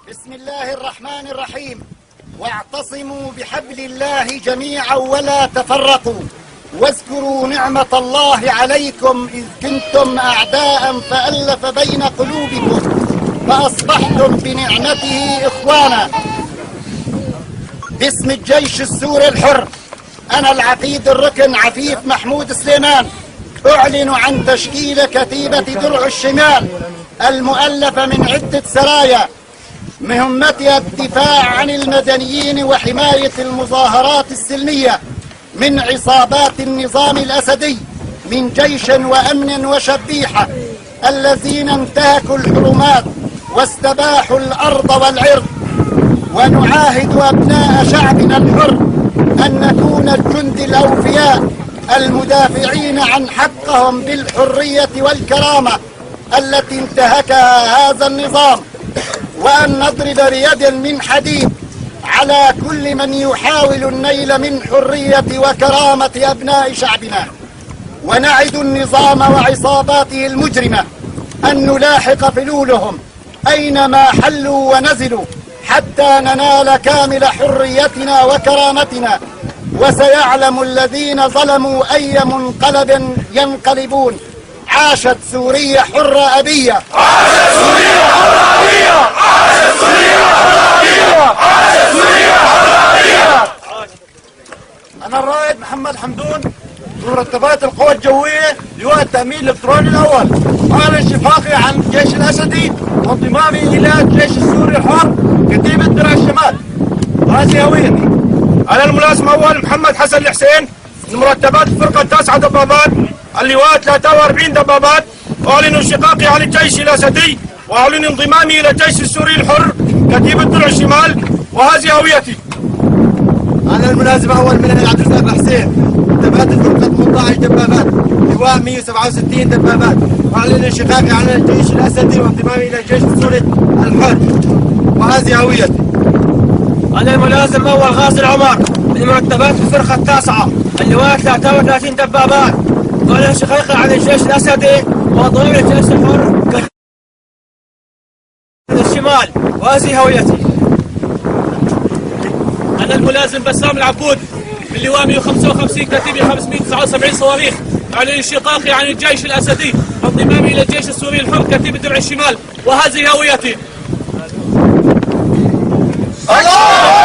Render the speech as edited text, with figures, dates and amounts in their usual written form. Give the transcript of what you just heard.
بسم الله الرحمن الرحيم. واعتصموا بحبل الله جميعا ولا تفرقوا، واذكروا نعمة الله عليكم إذ كنتم أعداء فألف بين قلوبكم فأصبحتم بنعمته إخوانا. باسم الجيش السوري الحر، أنا العقيد الركن عفيف محمود سليمان أعلن عن تشكيل كتيبة درع الشمال المؤلفة من عدة سرايا، مهمتها الدفاع عن المدنيين وحماية المظاهرات السلمية من عصابات النظام الأسدي من جيش وأمن وشبيحة الذين انتهكوا الحرمات واستباحوا الأرض والعرض. ونعاهد أبناء شعبنا الحر أن نكون الجند الأوفياء المدافعين عن حقهم بالحرية والكرامة التي انتهكها هذا النظام، وأن نضرب بيد من حديد على كل من يحاول النيل من حرية وكرامة أبناء شعبنا. ونعد النظام وعصاباته المجرمة أن نلاحق فلولهم أينما حلوا ونزلوا حتى ننال كامل حريتنا وكرامتنا. وسيعلم الذين ظلموا أي منقلب ينقلبون. عاشت سوريا حرة أبية، عاشت سوريا حرة أبية، عاشت سوريا حرة أبية، عاشت سوريا حرة أبية. أنا الرائد محمد حمدون، مرتبات القوى الجوية، لواء التأمين الإلكتروني الأول. أعلن شفاقي عن الجيش الأسدي وانضمامي إلى الجيش السوري الحر كتيبة درع الشمال، وهذه هويتي. أنا الملازم أول محمد حسن الحسين، مرتبات الفرقة التاسعة دبابات، اللواء 43 دبابات. أعلن انشقاقي عن الجيش الأسدي وأعلن انضمامي إلى الجيش السوري الحر كتيبة درع الشمال، وهذه هويتي. أنا الملازم أول من عبد الرزاق الحسين، مرتبات الفرقة 18 دبابات، لواء 167 دبابات. أعلن انشقاقي عن الجيش الأسدي وانضمامي إلى الجيش السوري الحر، وهذه هويتي. أنا الملازم أول غازي عمر من مرتبات الفرقة التاسعة، اللواء 33 دبابات. أعلن انشقاقي عن الجيش الأسدي وانضمامي إلى الجيش الحر الشمال، وهذه هويتي. أنا الملازم بسام العبود من لواء 155 كتيبة 579 صواريخ. أعلن انشقاقي عن الجيش الأسدي وانضمامي إلى الجيش السوري الحر كتيبة درع الشمال، وهذه هويتي. الله